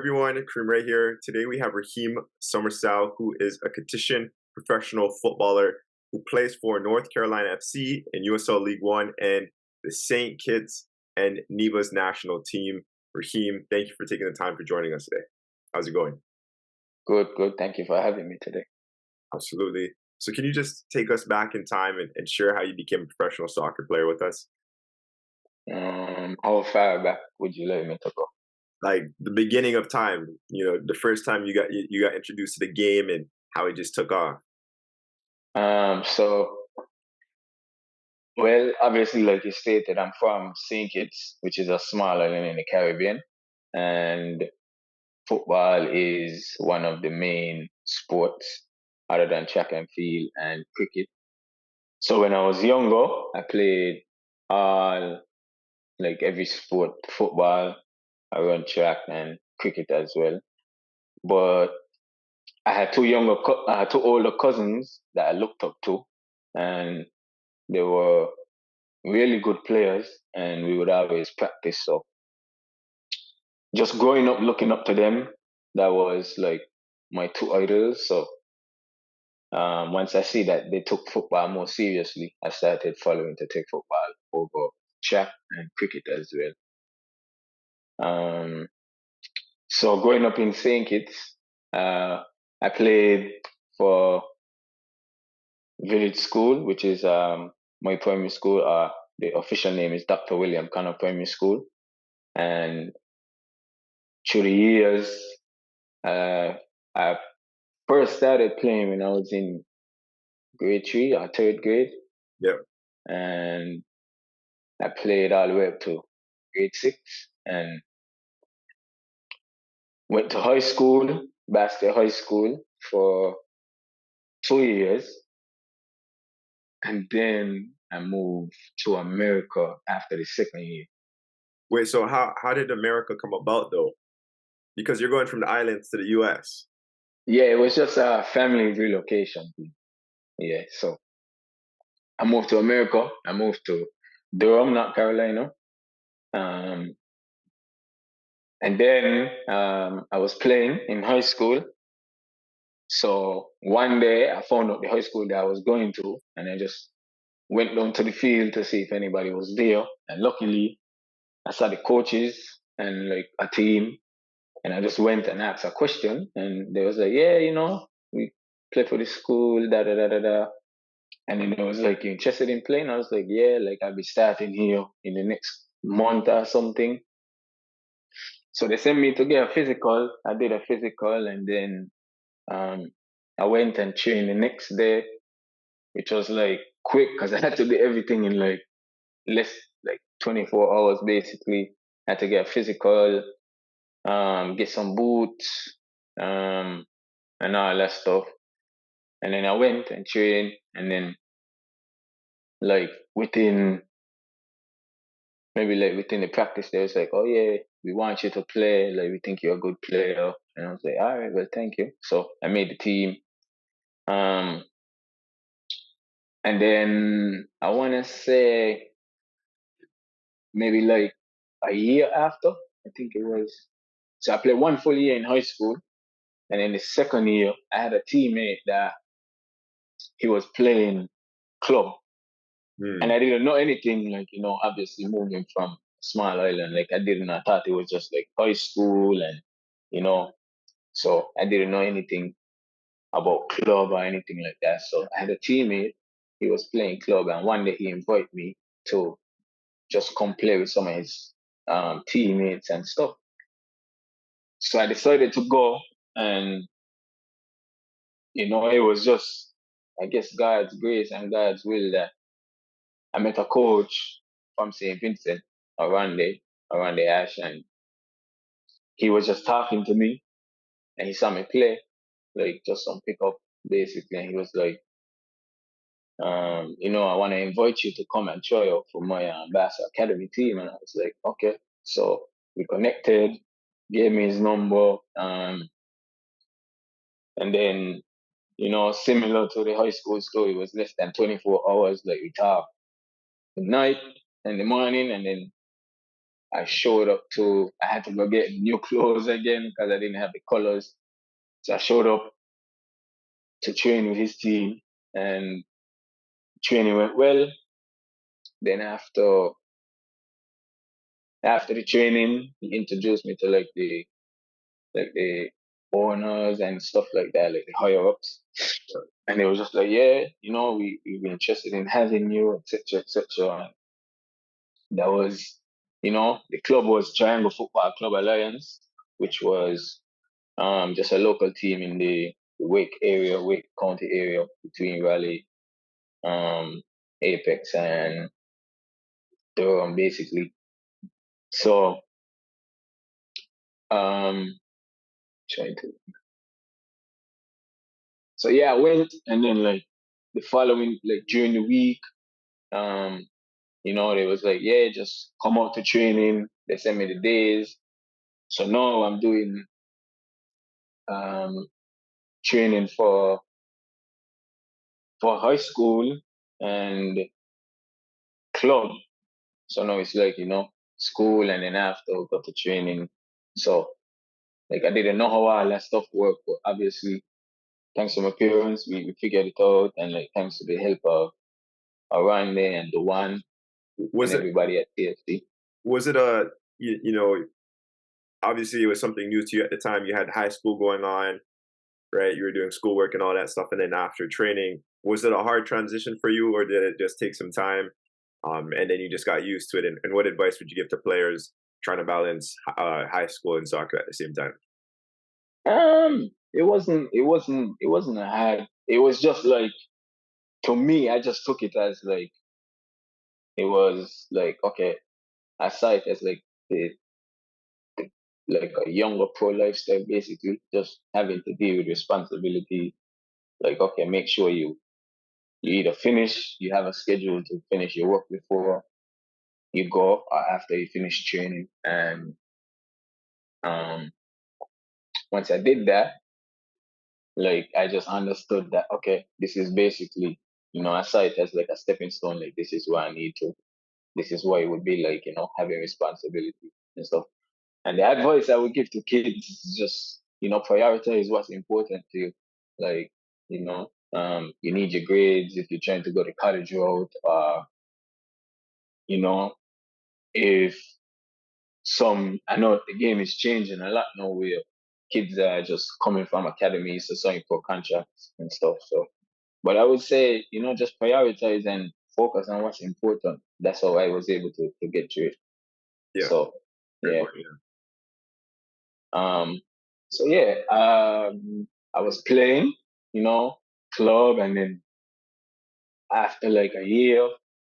everyone, Kareem Rae here. Today we have Raheem Somersall, who is a conditioned professional footballer who plays for North Carolina FC in USL League One and the St. Kitts and Nevis national team. Raheem, thank you for taking the time for joining us today. How's it going? Good, good. Thank you for having me today. Absolutely. So can you just take us back in time and share how you became a professional soccer player with us? How far back would you like me to go? Like the beginning of time, the first time you got introduced to the game and how it just took off. So, well, obviously, like you stated, I'm from St. Kitts, which is a small island in the Caribbean, and football is one of the main sports other than track and field and cricket. So when I was younger, I played all like every sport, football, I run track and cricket as well. But I had I had two older cousins that I looked up to, and they were really good players, and we would always practice. So just growing up, looking up to them, that was like my two idols. So once I see that they took football more seriously, I started following to take football over track and cricket as well. Um, so growing up in St. Kitts, I played for village school, which is my primary school. The official name is Dr. William Connor Primary School. And through the years, I first started playing when I was in grade 3 or third grade. Yeah. And I played all the way up to grade 6 and went to high school, Basque High School, for 2 years. And then I moved to America after the second year. Wait, so how did America come about though? Because you're going from the islands to the US. Yeah, it was just a family relocation. Yeah, so I moved to America. I moved to Durham, North Carolina. Um, and then I was playing in high school. So one day I found out the high school that I was going to, and I just went down to the field to see if anybody was there. And luckily, I saw the coaches and like a team, and I just went and asked a question, and they was like, "Yeah, we play for the school, da da da da da." And then I was like, "You interested in playing?" I was like, "Yeah, like I'll be starting here in the next month or something." So they sent me to get a physical. I did a physical, and then um, I went and trained the next day, which was like quick because I had to do everything in like less like 24 hours basically. I had to get a physical, get some boots, and all that stuff. And then I went and trained, and then like within the practice, they was like, "Oh yeah, we want you to play. Like we think you're a good player." And I was like, "All right, well, thank you." So I made the team. Um, and then I want to say maybe like a year after, I think it was. So I played one full year in high school, and then the second year, I had a teammate that he was playing club, and I didn't know anything. Like obviously moving from a small island, like I didn't. I thought it was just like high school, and you know, so I didn't know anything about club or anything like that. So I had a teammate. He was playing club, and one day he invited me to just come play with some of his teammates and stuff. So I decided to go, and it was just, I guess, God's grace and God's will that I met a coach from St. Vincent, around the Ash, and he was just talking to me, and he saw me play, like just some pickup, basically, and he was like, I want to invite you to come and try out for my Bass Academy team, and I was like, okay. So we connected, gave me his number, and then similar to the high school story, it was less than 24 hours. Like we talk at night, in the morning, and then I had to go get new clothes again because I didn't have the colors. So I showed up to train with his team, and training went well. Then after the training, he introduced me to like the owners and stuff like that, like the higher ups. And they was just like, yeah, we'd be interested in having you, etc., etc. That was, the club was Triangle Football Club Alliance, which was just a local team in the Wake County area between Raleigh, Apex, and Durham, basically. So, um, trying to, so yeah, I went, and then like the following, like during the week, um, they was like, yeah, just come out to training. They sent me the days. So now I'm doing um training for high school and club. So now it's like, school and then after go to training. So like I didn't know how all that stuff worked, but obviously thanks to my parents, we figured it out, and like thanks to the help of around there and the one and Was it everybody at TFC. was it a you know obviously it was something new to you at the time. You had high school going on, right? You were doing schoolwork and all that stuff, and then after training, was it a hard transition for you, or did it just take some time, and then you just got used to it? And what advice would you give to players trying to balance high school and soccer at the same time? It wasn't a hard. It was just like, to me, I just took it as like it was like, okay, I saw it as like the like a younger pro lifestyle, basically, just having to deal with responsibility. Like, okay, make sure you either finish, you have a schedule to finish your work before you go or after you finish training. And um, once I did that, like I just understood that, okay, this is basically, I saw it as like a stepping stone. Like, this is where I need to. This is what it would be like, having responsibility and stuff. And the advice I would give to kids is just, prioritize what's important to you. Like, you need your grades if you're trying to go the college route, you know, if I know the game is changing a lot now where kids are just coming from academies to sign for contracts and stuff. So, but I would say, just prioritize and focus on what's important. That's how I was able to get through it. Yeah, So, great yeah. point. Yeah, Um, so yeah, I was playing, club, and then after like a year,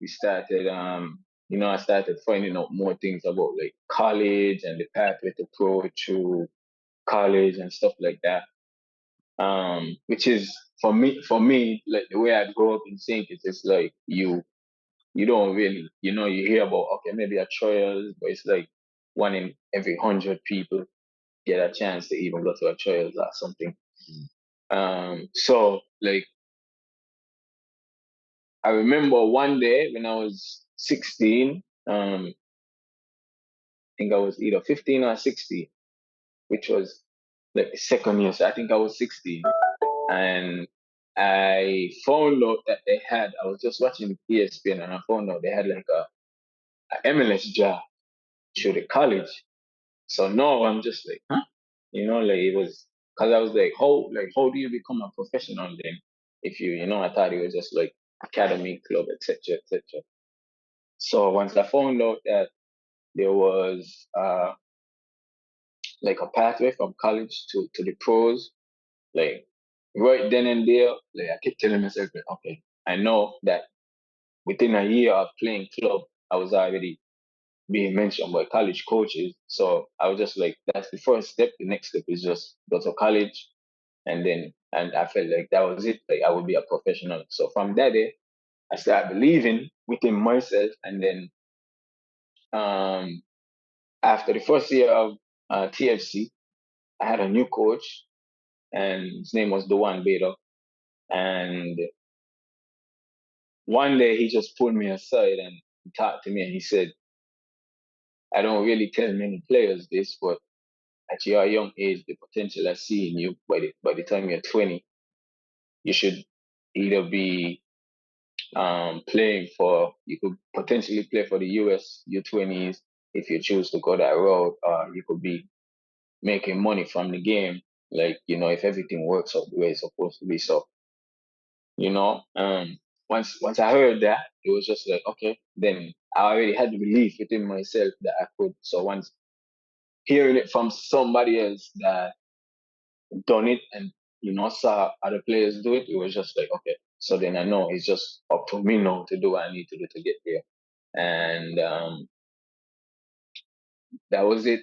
we started, I started finding out more things about like college and the pathway to pro through college and stuff like that. Which is for me, like the way I grew up in St. Kitts, it's like you don't really, you hear about, okay, maybe a trials, but it's like one in every 100 people get a chance to even go to a trials or something. So like I remember one day when I was 16, I think I was either 15 or 16, which was like the second year. So I think I was 16. And I found out that I was just watching ESPN, and I found out they had like a MLS job through the college. So now I'm just like, huh? Like it was, because I was like how do you become a professional then? If I thought it was just like academy, club, etc., etc. So once I found out that there was like a pathway from college to the pros, like right then and there, like I kept telling myself, like, okay, I know that within a year of playing club, I was already being mentioned by college coaches. So I was just like, that's the first step. The next step is just go to college, and I felt like that was it. Like I would be a professional. So from that day, I started believing within myself, and then um after the first year of TFC, I had a new coach, and his name was Dewan Bader. And one day he just pulled me aside and he talked to me, and he said, I don't really tell many players this, but at your young age, the potential I see in you by the time you're 20, you should either be playing for, you could potentially play for the US U20s if you choose to go that route, or you could be making money from the game, like, if everything works out the way it's supposed to be. So, you know, um, once I heard that, it was just like, okay, then I already had the belief within myself that I could. So once hearing it from somebody else that done it and saw other players do it, it was just like, okay. So then I know it's just up to me now to do what I need to do to get there. And that was it.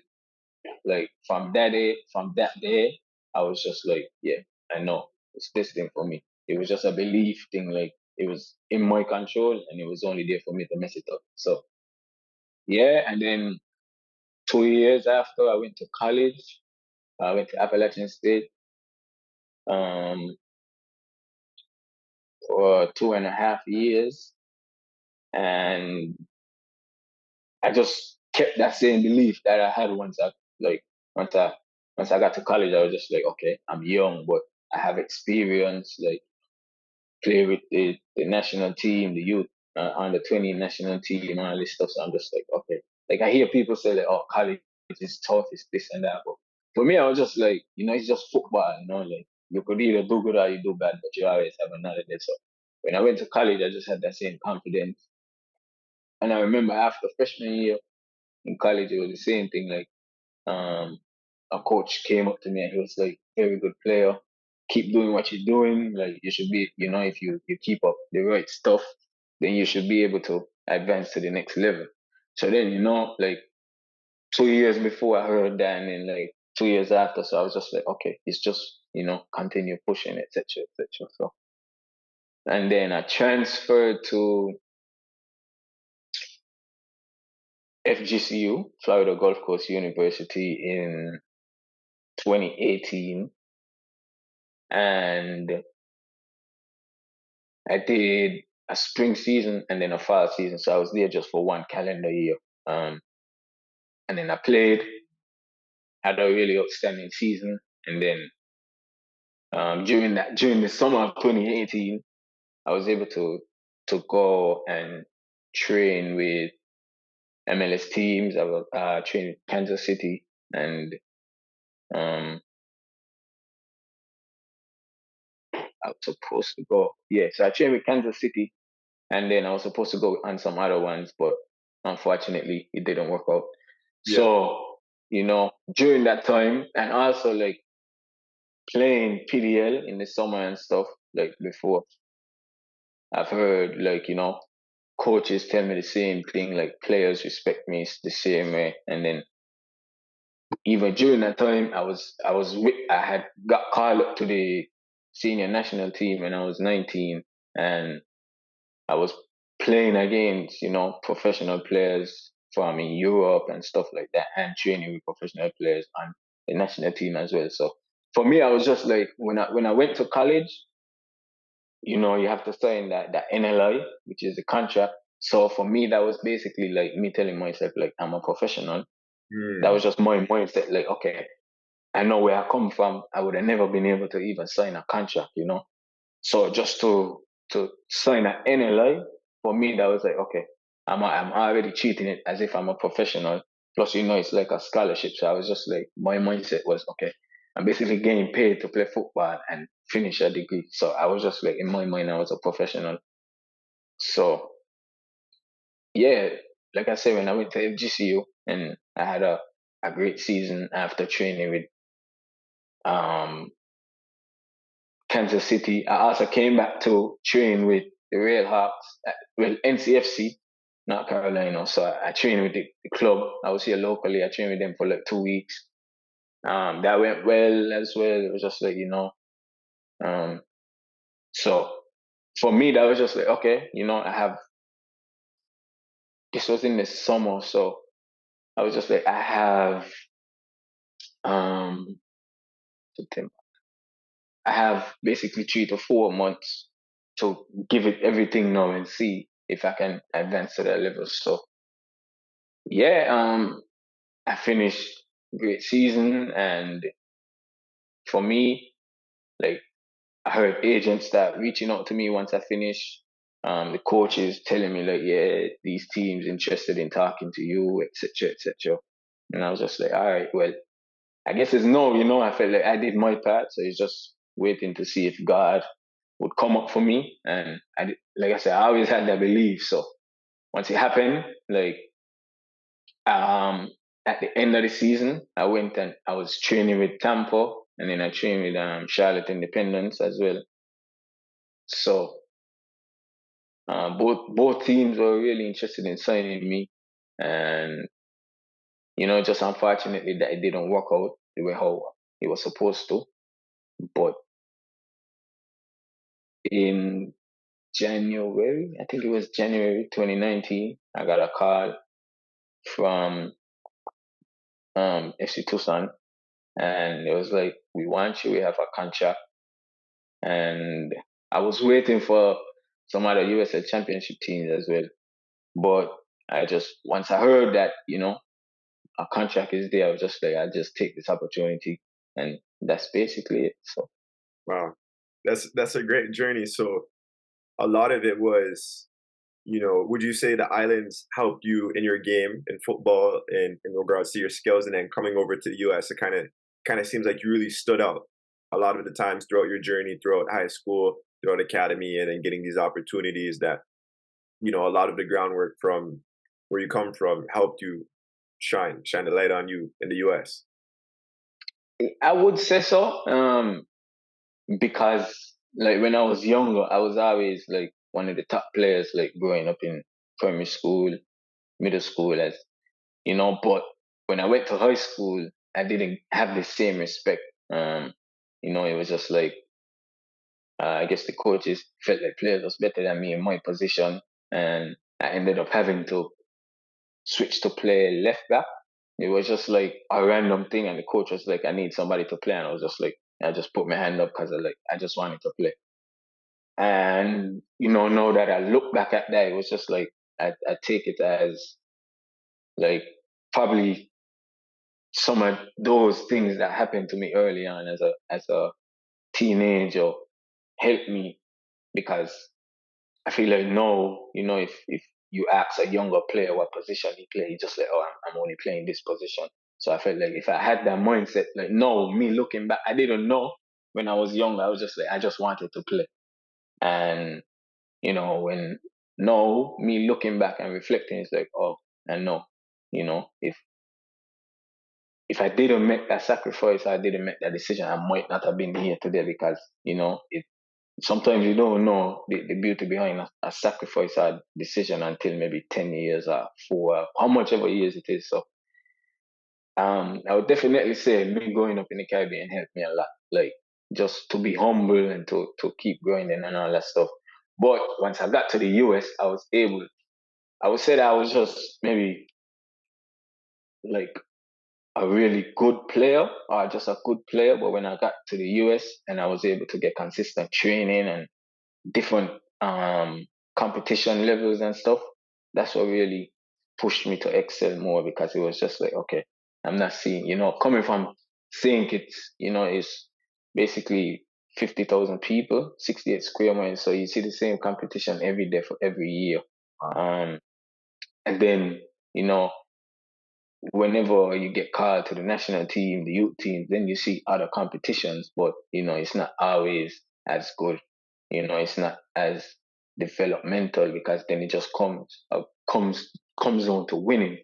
Like from that day, I was just like, yeah, I know it's this thing for me. It was just a belief thing, like it was in my control and it was only there for me to mess it up. So yeah, and then 2 years after I went to college, I went to Appalachian State for 2.5 years, and I just kept that same belief that I had like once I once I got to college. I was just like, okay, I'm young, but I have experience. Like play with the national team, the youth under 20 national team, and all this stuff. So I'm just like, okay. Like I hear people say like, oh, college is tough, it's this and that. But for me, I was just like, it's just football. Like you could either do good or you do bad, but you always have another day. So when I went to college, I just had that same confidence. And I remember after freshman year in college, it was the same thing. Like um, a coach came up to me and he was like, very good player. Keep doing what you're doing. Like you should be, if you keep up the right stuff, then you should be able to advance to the next level. So then, like 2 years before I heard that, and then like 2 years after, so I was just like, okay, it's just, continue pushing, etc., etc. So, and then I transferred to FGCU, Florida Gulf Coast University, in 2018, and I did a spring season and then a fall season. So I was there just for one calendar year. Um, and then I played, had a really outstanding season. And then during the summer of 2018, I was able to go and train with MLS teams. I was trained with Kansas City, and um, I was supposed to go. Yeah, so I trained with Kansas City, and then I was supposed to go on some other ones, but unfortunately, it didn't work out. Yeah. So, during that time, and also like playing PDL in the summer and stuff, like before, I've heard like, coaches tell me the same thing, like players respect me the same way. And then even during that time, I had got called up to the senior national team when I was 19, and I was playing against, professional players from in Europe and stuff like that, and training with professional players on the national team as well. So for me, I was just like, when I went to college, you have to sign that NLI, which is the contract. So for me, that was basically like me telling myself, like, I'm a professional. That Mm. was just my mindset, like, okay, I know where I come from. I would have never been able to even sign a contract. So just to sign an NLI, for me that was like, okay, I'm already treating it as if I'm a professional. Plus, it's like a scholarship. So I was just like, my mindset was, okay, I'm basically getting paid to play football and finish a degree. So I was just like, in my mind, I was a professional. So yeah, like I said, when I went to FGCU and I had a great season after training with um Kansas City. I also came back to train with the Red Hawks, well, NCFC, not Carolina. So I trained with the club. I was here locally. I trained with them for like 2 weeks. That went well as well. It was just like, um, so for me, that was just like, okay, this was in the summer. So I was just like, I have, um, I have basically 3 to 4 months to give it everything now and see if I can advance to that level. So Yeah, I finished great season, and for me, like I heard agents start reaching out to me once I finished. The coaches telling me like, yeah, these teams interested in talking to you, etc., etc. And I was just like, all right, well, I guess it's no, I felt like I did my part, so it's just waiting to see if God would come up for me. And like I said, I always had that belief. So once it happened, like um, at the end of the season, I went and I was training with Tampa, and then I trained with Charlotte Independence as well. So both teams were really interested in signing me, and just unfortunately that it didn't work out the way how it was supposed to. But in January, I think it was January 2019, I got a call from FC Tucson, and it was like, "We want you. We have a contract." And I was waiting for some other USL Championship teams as well, but I just once I heard that a contract is there, I was just like, I just take this opportunity, and that's basically it. So Wow, that's a great journey. So a lot of it was, would you say the islands helped you in your game in football and in regards to your skills, and then coming over to the US, it kind of seems like you really stood out a lot of the times throughout your journey, throughout high school, throughout academy, and then getting these opportunities that a lot of the groundwork from where you come from helped you shine the light on you in the US. I would say so, because like when I was younger, I was always like one of the top players, like growing up in primary school, middle school, as But when I went to high school, I didn't have the same respect. It was just like I guess the coaches felt like players was better than me in my position, and I ended up having to switch to play left back. It was just like a random thing, and the coach was like, "I need somebody to play," and I was just like, I just put my hand up because I just wanted to play. And now that I look back at that, it was just like I take it as like probably some of those things that happened to me early on as a teenager helped me, because I feel like no, if you ask a younger player what position he play, he just like, oh, I'm only playing this position. So I felt like if I had that mindset, like no, me looking back, I didn't know when I was young. I was just like, I just wanted to play. And when no, me looking back and reflecting, it's like, oh, I know, if I didn't make that sacrifice, I didn't make that decision, I might not have been here today, because sometimes you don't know the beauty behind a sacrifice or decision until maybe 10 years or four, how much ever years it is. So I would definitely say me growing up in the Caribbean helped me a lot. Like just to be humble and to keep growing and all that stuff. But once I got to the US, I would say that I was just maybe like a really good player or just a good player. But when I got to the US and I was able to get consistent training and different competition levels and stuff, that's what really pushed me to excel more, because it was just like, okay, I'm not seeing, coming from St. Kitts, is basically 50,000 people, 68 square miles. So you see the same competition every day for every year. Um, and then, you know, whenever you get called to the national team, the youth team, then you see other competitions, but it's not always as good. It's not as developmental, because then it just comes on to winning.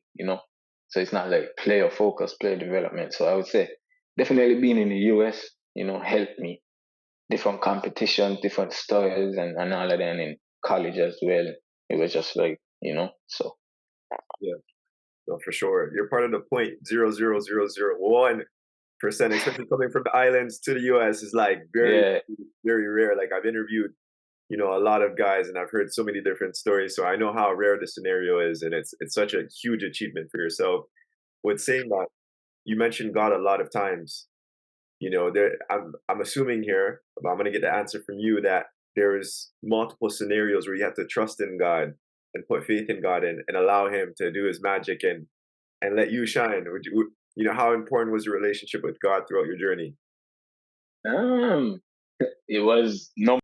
So it's not like player focus, player development. So I would say definitely being in the US, helped me. Different competitions, different styles, and all of that. And in college as well, it was just like so Yeah, no, for sure. You're part of the 0.00001%, especially coming from the islands to the US, is like very, yeah. very rare. Like I've interviewed, a lot of guys, and I've heard so many different stories. So I know how rare the scenario is, and it's such a huge achievement for yourself. With saying that, you mentioned God a lot of times. I'm assuming here, but I'm gonna get the answer from you that there's multiple scenarios where you have to trust in God and put faith in God and allow Him to do His magic and and let you shine? How important was your relationship with God throughout your journey? Um, it was no